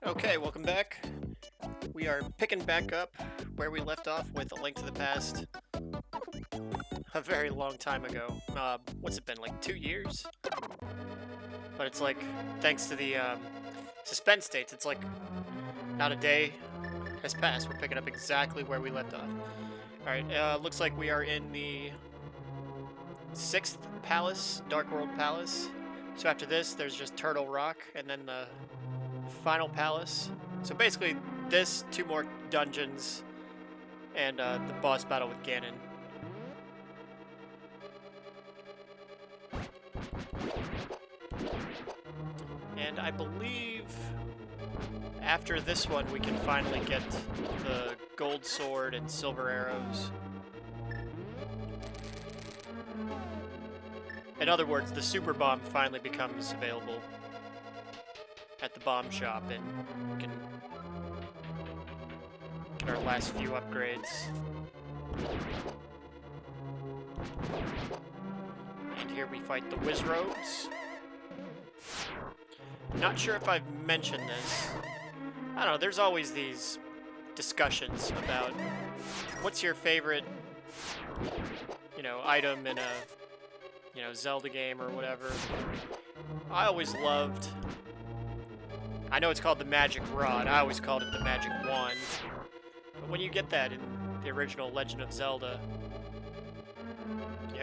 Okay, welcome back. We are picking back up where we left off with A Link to the Past a very long time ago. What's it been, like 2 years? But it's like, thanks to the suspense states, it's like not a day has passed. We're picking up exactly where we left off. Alright, looks like we are in the 6th palace, Dark World Palace. So after this, there's just Turtle Rock, and then the final palace. So basically, this, 2 more dungeons, and the boss battle with Ganon. And I believe after this one, we can finally get the gold sword and silver arrows. In other words, the super bomb finally becomes available at the bomb shop, and we can get our last few upgrades. And here we fight the Wizroads. Not sure if I've mentioned this. I don't know, there's always these discussions about what's your favorite, item in a, Zelda game or whatever. I always loved, I know it's called the Magic Rod, I always called it the Magic Wand. But when you get that in the original Legend of Zelda,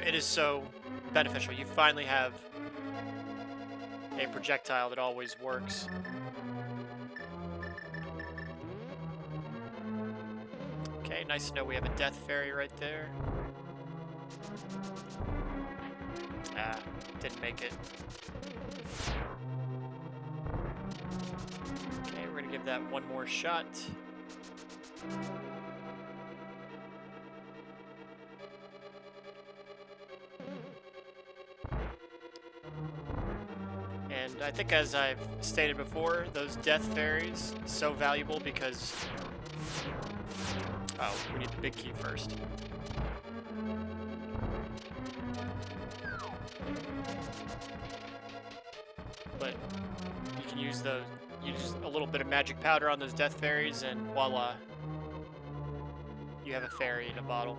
it is so beneficial. You finally have a projectile that always works. Okay, nice to know we have a death fairy right there. Ah, didn't make it. Okay, we're gonna give that one more shot. And I think, as I've stated before, those death fairies, so valuable because... Oh, we need the big key first. But you can use those, use a little bit of magic powder on those death fairies, and voila, you have a fairy in a bottle.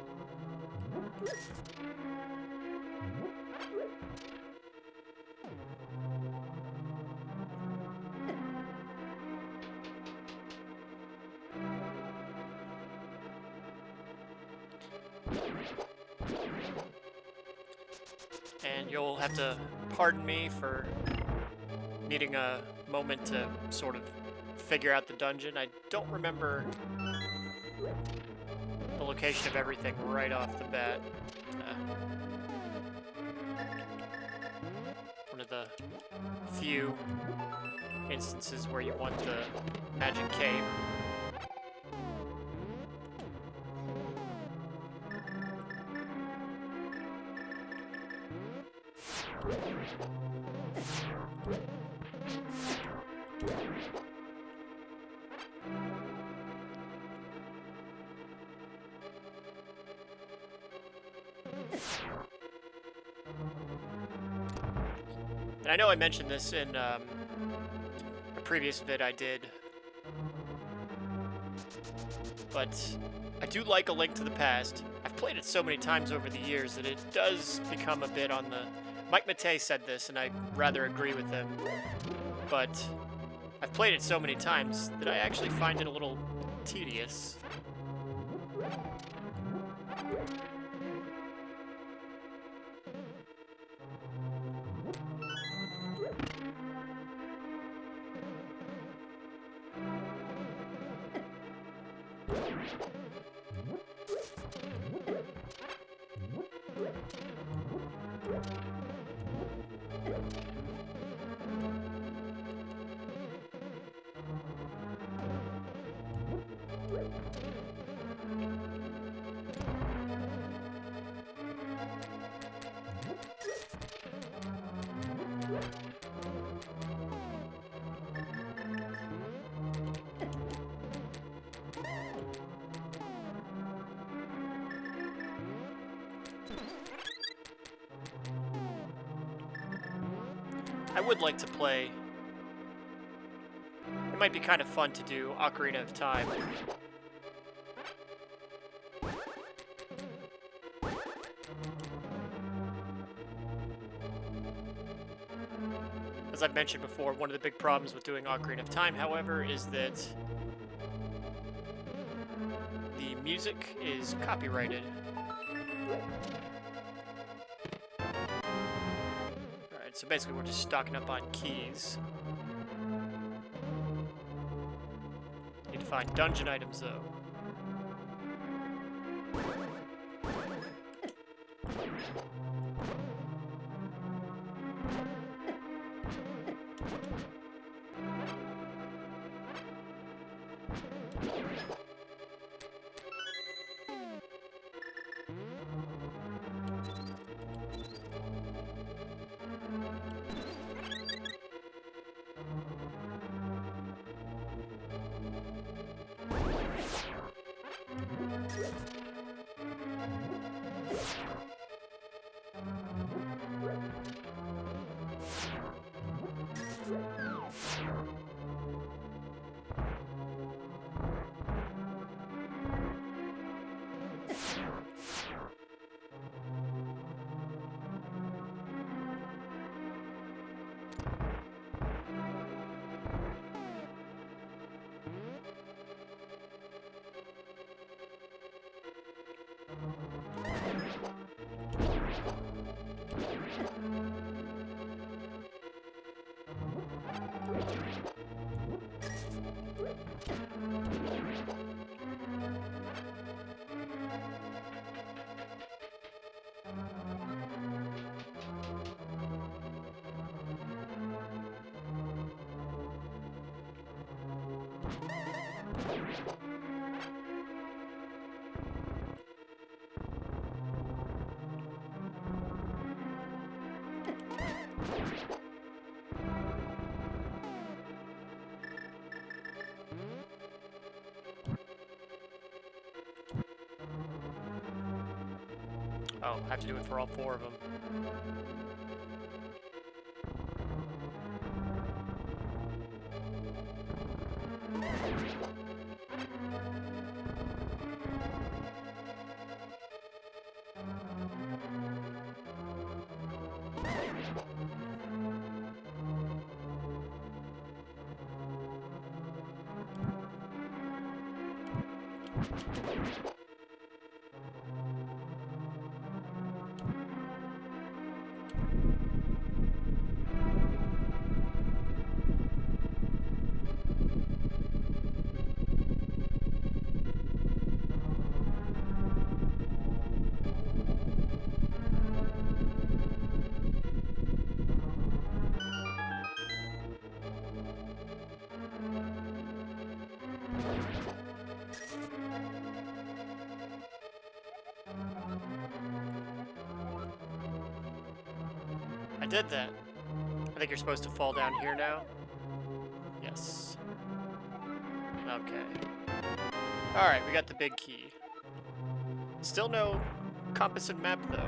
And you'll have to pardon me for needing a moment to sort of figure out the dungeon. I don't remember the location of everything right off the bat. One of the few instances where you want the magic cape. And I know I mentioned this in a previous vid I did, but I do like A Link to the Past. I've played it so many times over the years that it does become a bit on the... Mike Matei said this, and I rather agree with him, but I've played it so many times that I actually find it a little tedious. I would like to play might be kind of fun to do Ocarina of Time. As I've mentioned before, one of the big problems with doing Ocarina of Time, however, is that the music is copyrighted. Alright, so basically we're just stocking up on keys. Need to find dungeon items, though. Oh, I have to do it for all 4 of them. I did that. I think you're supposed to fall down here now. Yes. Okay. Alright, we got the big key. Still no compass and map, though.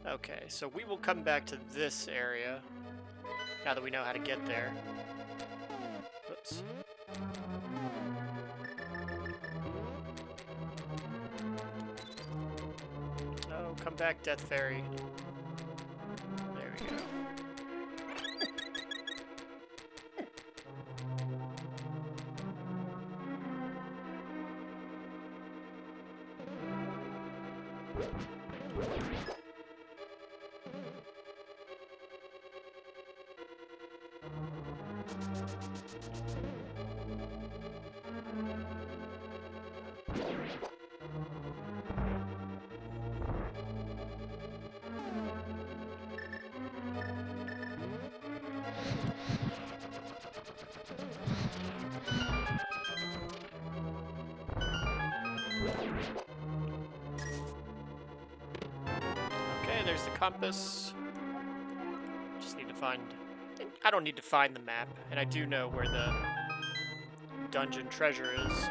Okay, so we will come back to this area now that we know how to get there. Oops. Oh, come back, Death Fairy. There we go. Okay, there's the compass. to find... I don't need to find the map, and I do know where the dungeon treasure is.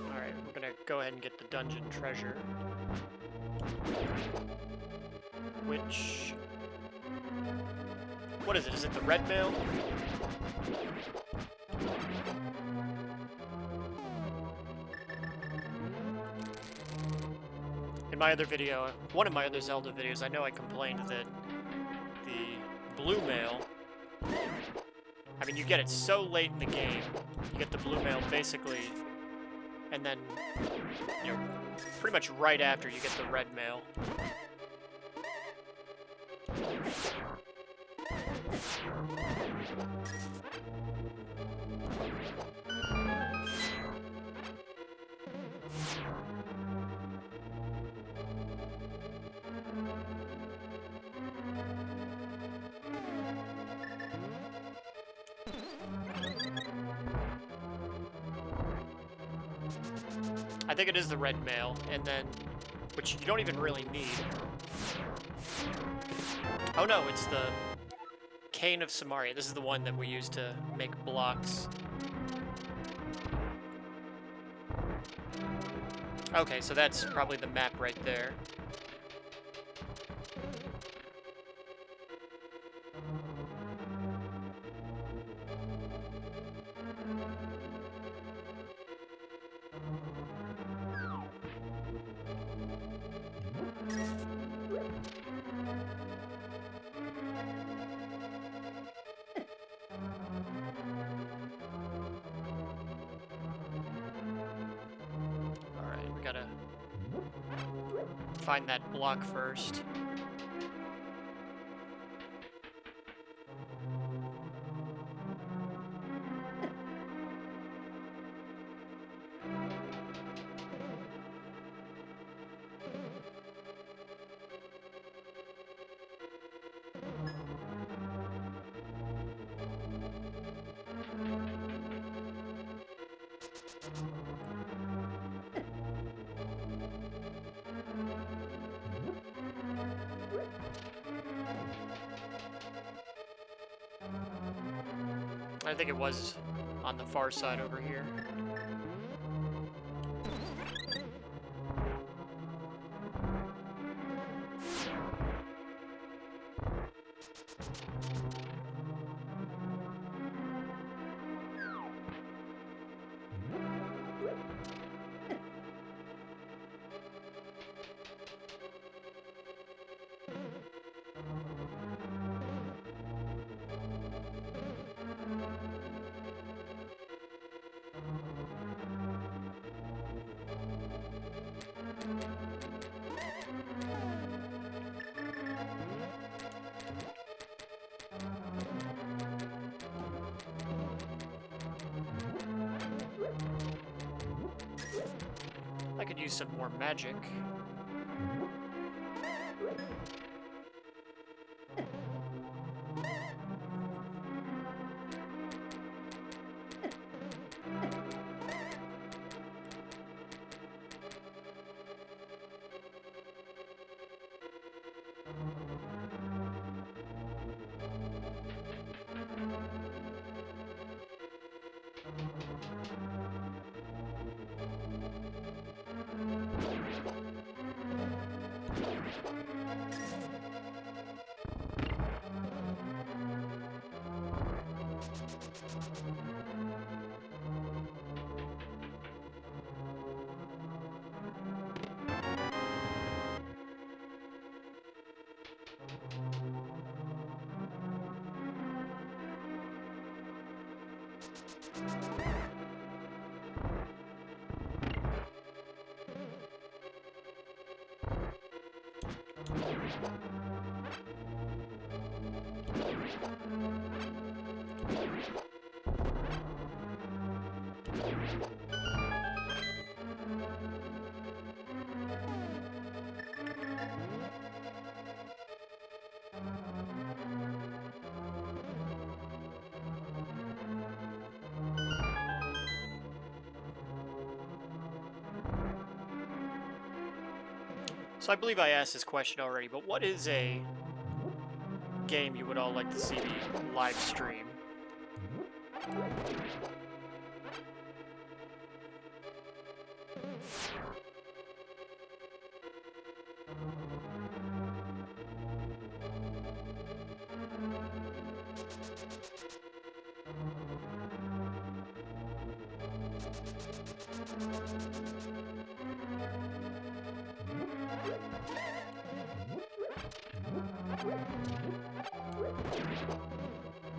Alright, we're gonna go ahead and get the dungeon treasure. Which... What is it? Is it the red mail? In my other video, one of my other Zelda videos, I know I complained that the blue mail... I mean, you get it so late in the game, you get the blue mail basically, and then, you know, pretty much right after you get the red mail. I think it is the red mail, and then, which you don't even really need. Oh no, it's the Cane of Samaria. This is the one that we use to make blocks. Okay, so that's probably the map right there. Gotta find that block first. I think it was on the far side over here. I could use some more magic. So I believe I asked this question already, but what is a game you would all like to see me live stream?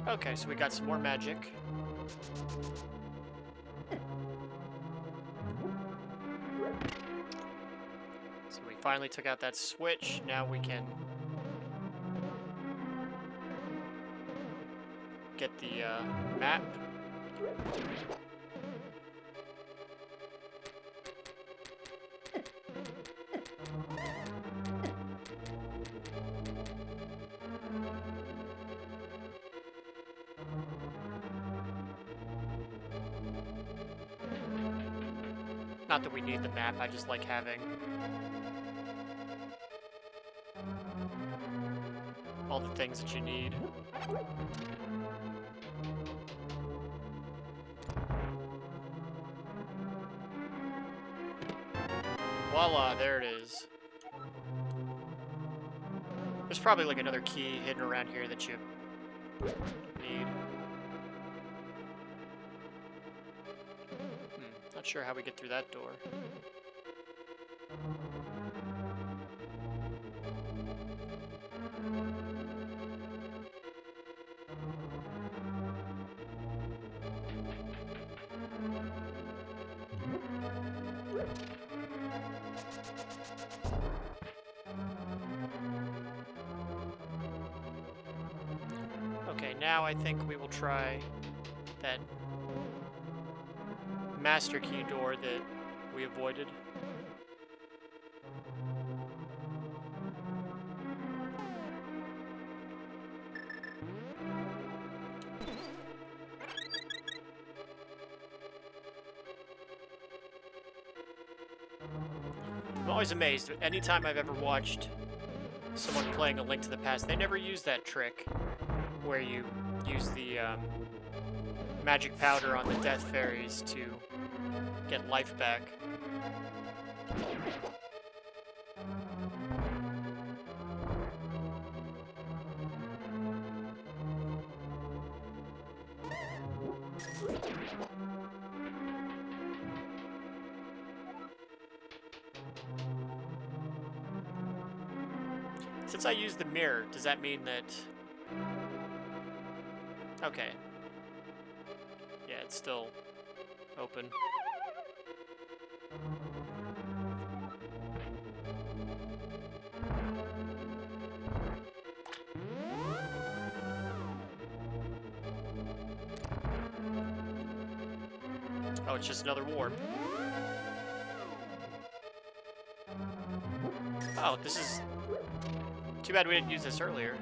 Okay, so we got some more magic. So we finally took out that switch. Now we can get the map. Not that we need the map, I just like having all the things that you need. Voila, there it is. There's probably like another key hidden around here that you need. Not sure how we get through that door. Okay, now I think we will try that master key door that we avoided. I'm always amazed. Anytime I've ever watched someone playing A Link to the Past, they never use that trick where you use the magic powder on the death fairies to get life back. Since I used the mirror, does that mean that... Okay. Yeah, it's still open. Oh, it's just another warp. Oh, this is... Too bad we didn't use this earlier.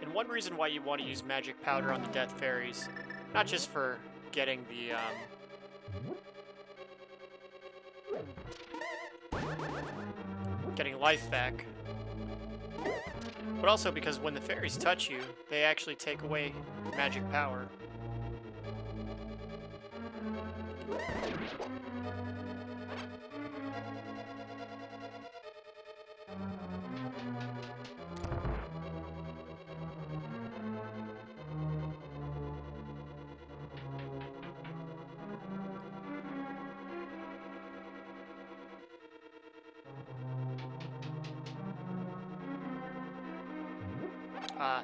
And one reason why you want to use magic powder on the death fairies, not just for getting the getting life back, but also because when the fairies touch you, they actually take away magic power.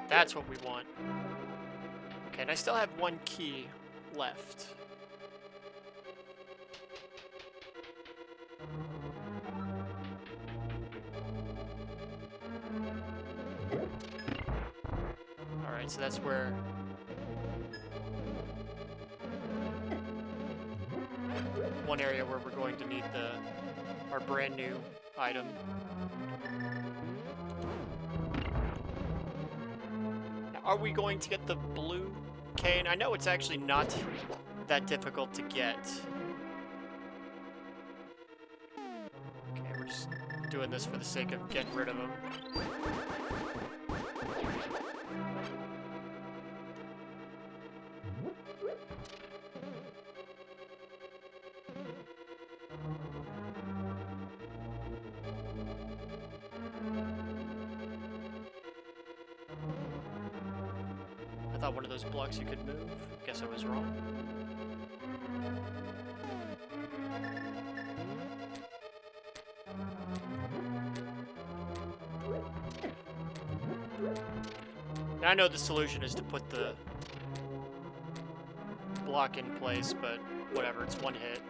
That's what we want. Okay, and I still have one key left. Alright, so that's where... one area where we're going to need our brand new item. Now, are we going to get the blue cane? I know it's actually not that difficult to get. Okay, we're just doing this for the sake of getting rid of them. I thought one of those blocks you could move. Guess I was wrong. Now, I know the solution is to put the block in place, but whatever, it's one hit.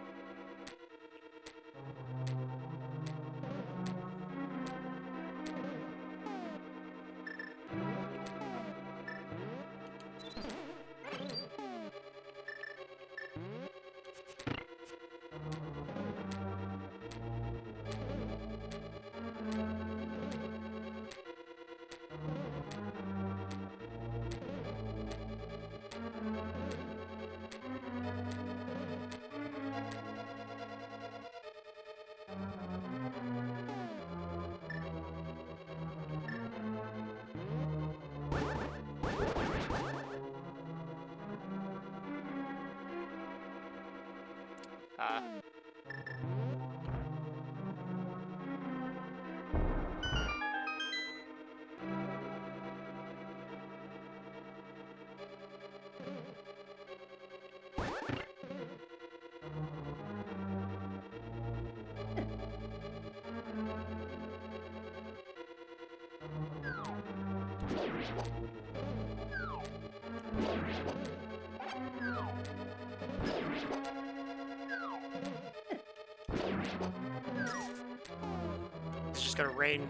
It's just gonna rain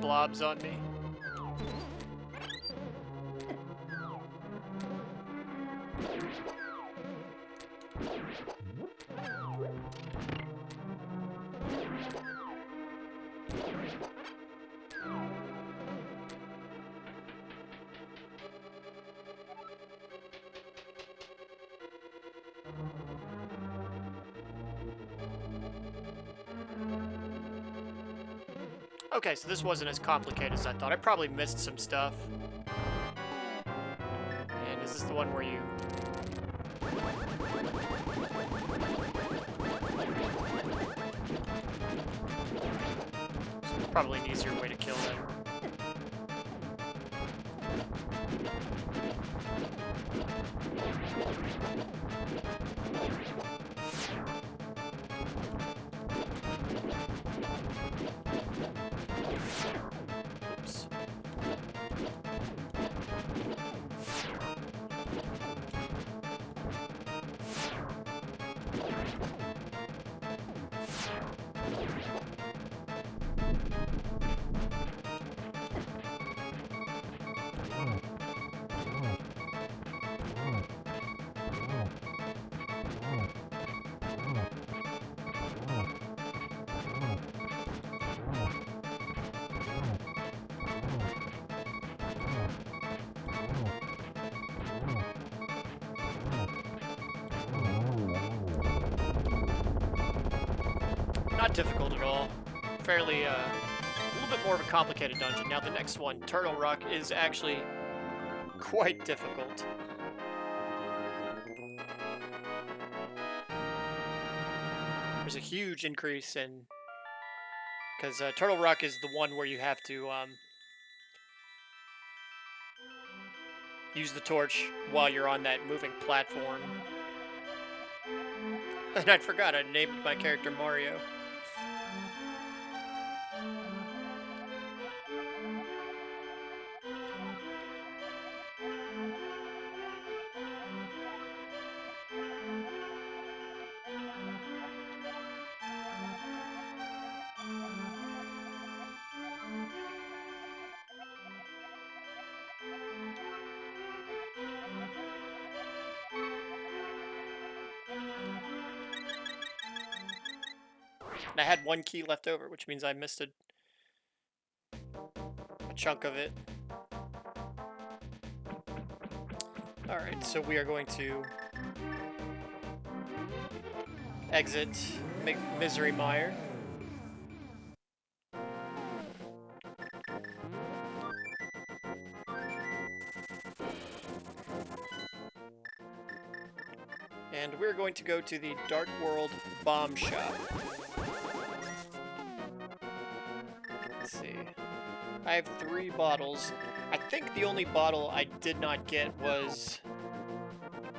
blobs on me. Okay, so this wasn't as complicated as I thought. I probably missed some stuff. And is this the one where you... It's probably an easier way to kill them. Oops. Not difficult at all. Fairly, a little bit more of a complicated dungeon. Now the next one, Turtle Rock, is actually quite difficult. There's a huge increase in... Because Turtle Rock is the one where you have to use the torch while you're on that moving platform. And I forgot I named my character Mario. And I had one key left over, which means I missed a chunk of it. Alright, so we are going to exit Misery Mire. And we're going to go to the Dark World Bomb Shop. Let's see. I have 3 bottles. I think the only bottle I did not get was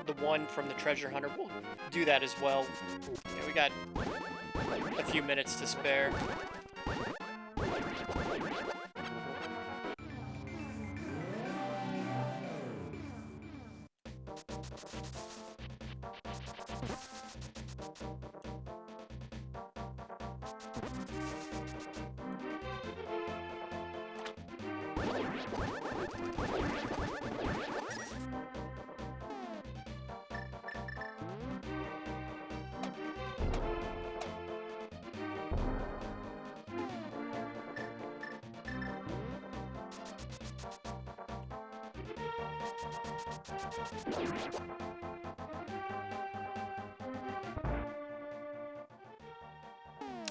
the one from the treasure hunter. We'll do that as well. Yeah, we got a few minutes to spare.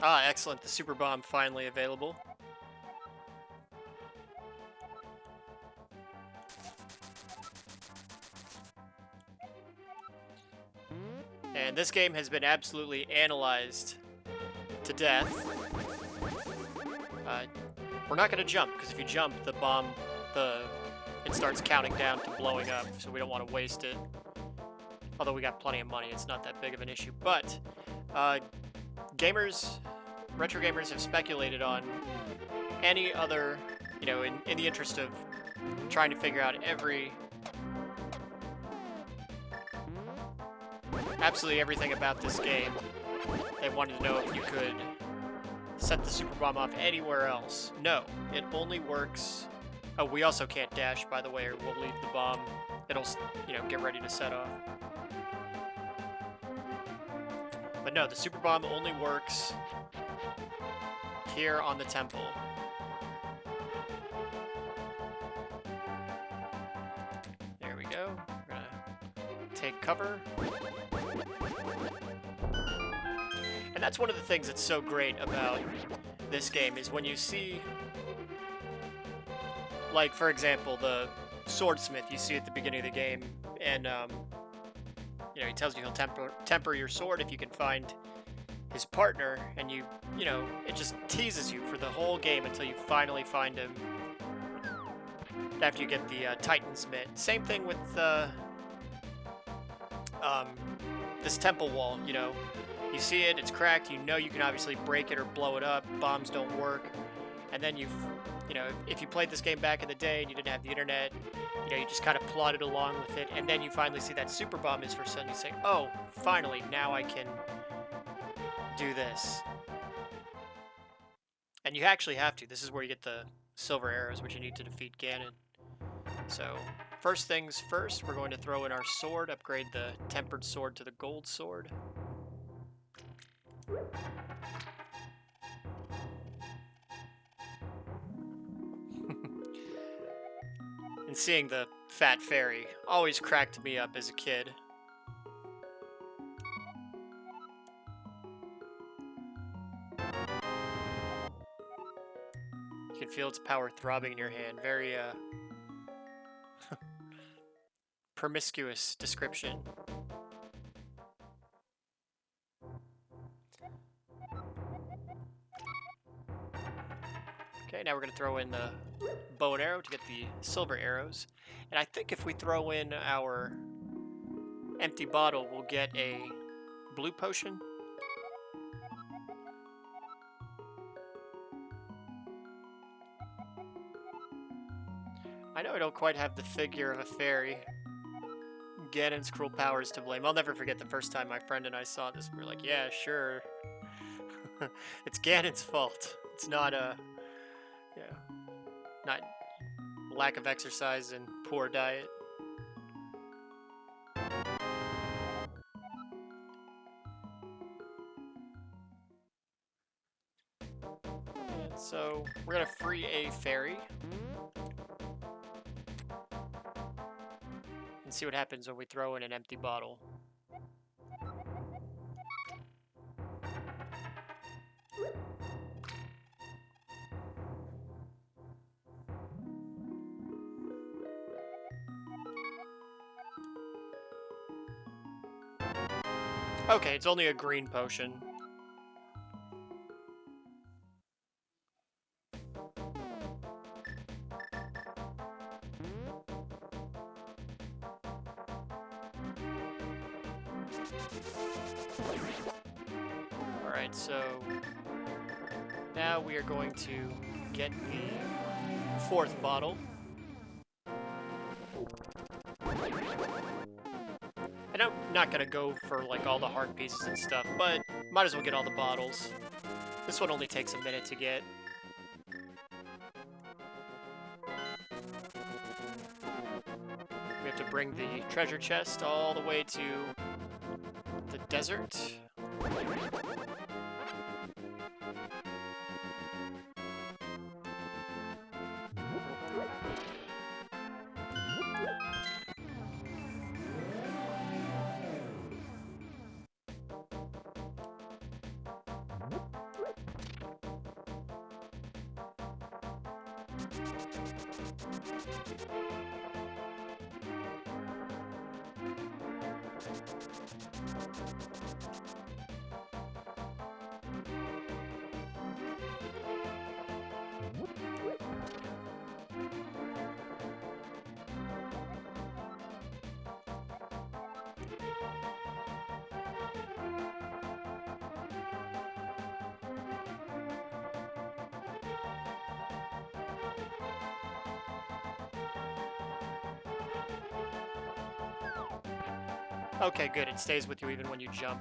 Ah, excellent. The super bomb finally available. And this game has been absolutely analyzed to death. We're not going to jump, because if you jump, the bomb, it starts counting down to blowing up, so we don't want to waste it. Although we got plenty of money, it's not that big of an issue. But retro gamers have speculated on any other, you know, in the interest of trying to figure out absolutely everything about this game. They wanted to know if you could set the super bomb off anywhere else. No, it only works. Oh, we also can't dash, by the way, or we'll leave the bomb. It'll, you know, get ready to set off. But no, the super bomb only works here on the temple. There we go. We're gonna take cover. And that's one of the things that's so great about this game is when you see, like, for example, the swordsmith you see at the beginning of the game, and you know, he tells you he'll temper your sword if you can find his partner, and you know, it just teases you for the whole game until you finally find him after you get the Titan's Mitt. Same thing with this temple wall, you know. You see it, it's cracked, you know you can obviously break it or blow it up, bombs don't work, and then you know, if you played this game back in the day and you didn't have the internet, you know, you just kind of plodded along with it, and then you finally see that super bomb is for sudden you say, oh, finally, now I can do this. And you actually have to. This is where you get the silver arrows, which you need to defeat Ganon. So, first things first, we're going to throw in our sword, upgrade the tempered sword to the gold sword. And seeing the fat fairy always cracked me up as a kid. You can feel its power throbbing in your hand. Very, promiscuous description. Okay, now we're going to throw in the bow and arrow to get the silver arrows. And I think if we throw in our empty bottle, we'll get a blue potion. I know I don't quite have the figure of a fairy. Ganon's cruel power is to blame. I'll never forget the first time my friend and I saw this. We were like, yeah, sure. It's Ganon's fault. It's not not lack of exercise and poor diet. So we're gonna free a fairy and see what happens when we throw in an empty bottle. Okay, it's only a green potion. Alright, so now we are going to get the fourth bottle. And I'm not gonna go for like all the heart pieces and stuff, but might as well get all the bottles. This one only takes a minute to get. We have to bring the treasure chest all the way to the desert. Okay, good. It stays with you even when you jump.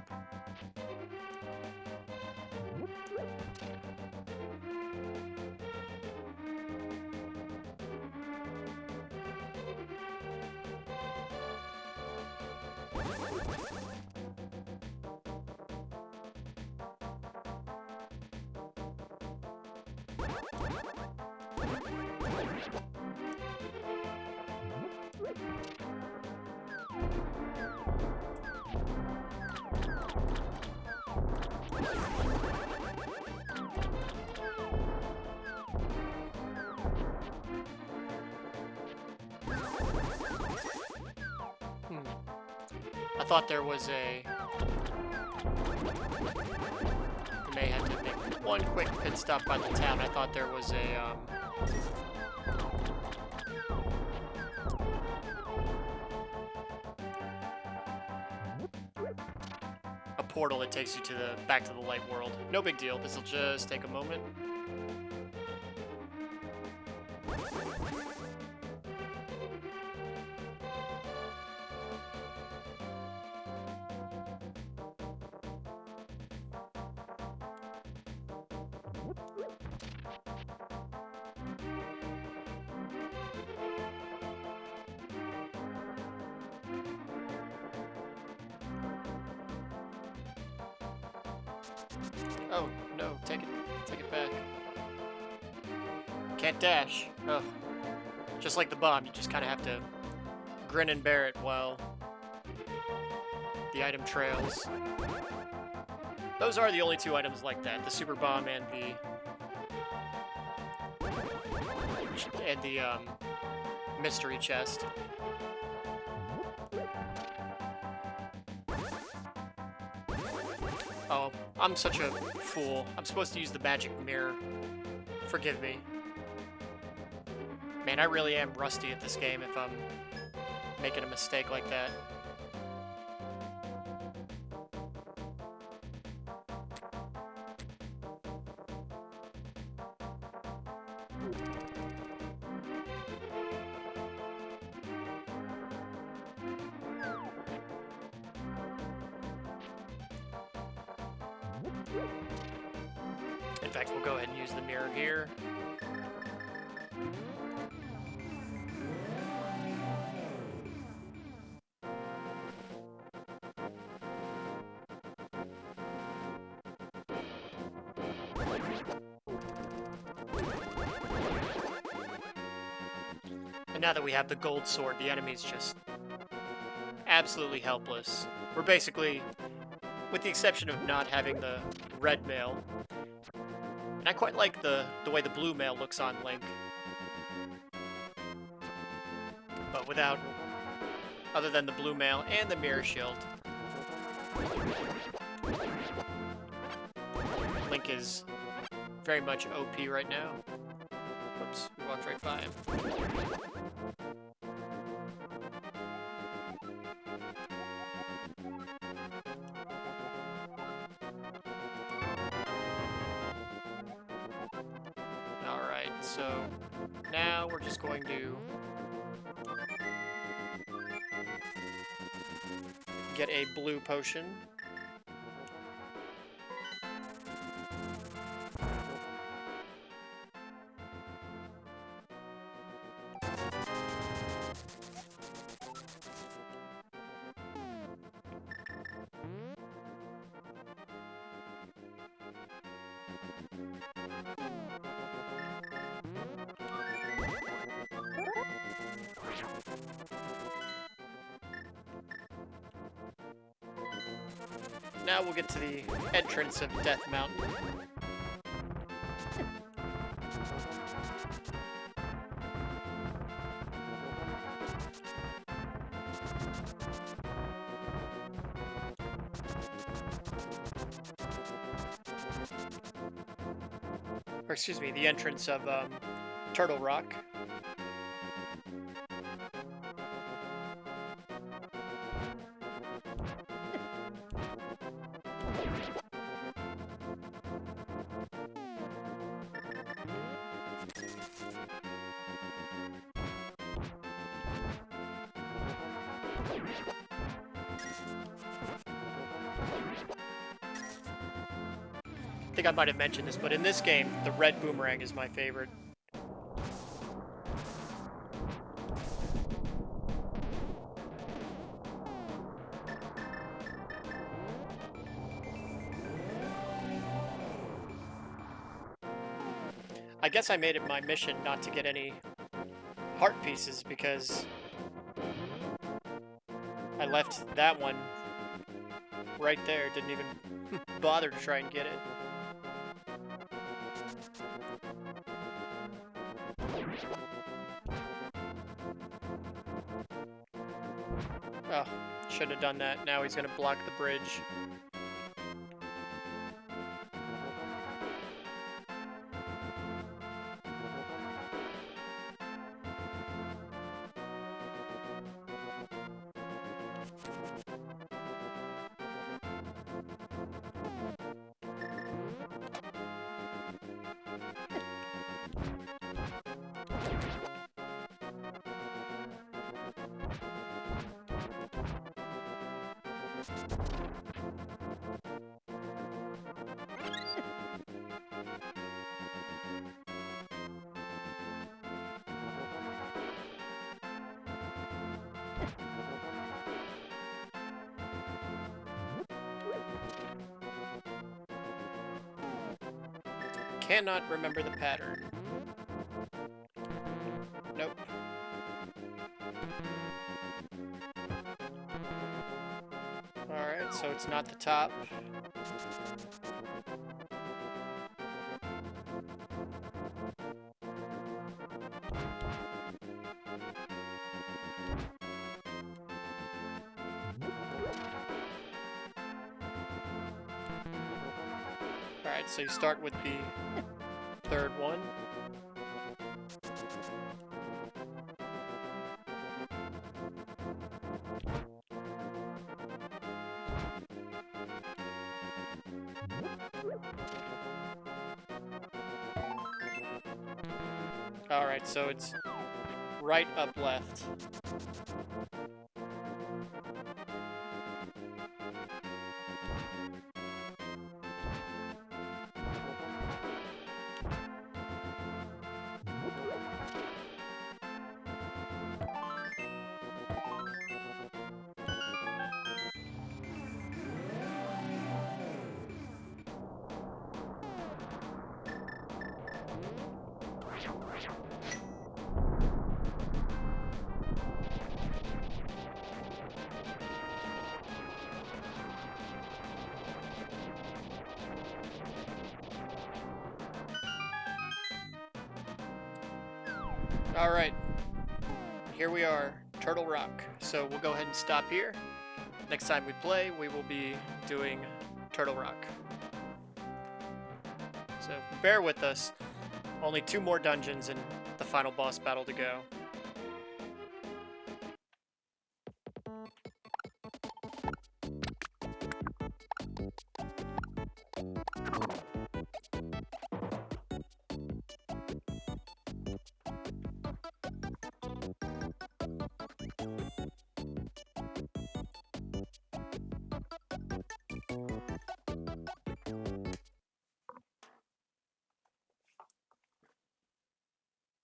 I thought there was a... We may have to make one quick pit stop by the town. I thought there was a portal that takes you to the back to the light world. No big deal. This will just take a moment. Oh, no, take it back. Can't dash. Oh. Just like the bomb, you just kind of have to grin and bear it while the item trails. Those are the only two items like that, the super bomb and the mystery chest. Oh, I'm such a fool. I'm supposed to use the magic mirror. Forgive me. Man, I really am rusty at this game if I'm making a mistake like that. In fact, we'll go ahead and use the mirror here. now that we have the gold sword, the enemy's just absolutely helpless. We're basically, with the exception of not having the red mail, and I quite like the way the blue mail looks on Link, but without, other than the blue mail and the mirror shield, Link is very much OP right now. Oops, we walked right by him. Alright, so now we're just going to get a blue potion. Now we'll get to the entrance of Death Mountain. Or excuse me, the entrance of Turtle Rock. I think I might have mentioned this, but in this game, the red boomerang is my favorite. I guess I made it my mission not to get any heart pieces because I left that one right there, didn't even bother to try and get it. Oh, should have done that. Now he's gonna block the bridge. Cannot remember the pattern. Nope. Alright, so it's not the top. Alright, so you start with the third one. Alright, so it's right, up, left. Alright, here we are, Turtle Rock. So we'll go ahead and stop here. Next time we play, we will be doing Turtle Rock. So bear with us. Only 2 more dungeons and the final boss battle to go.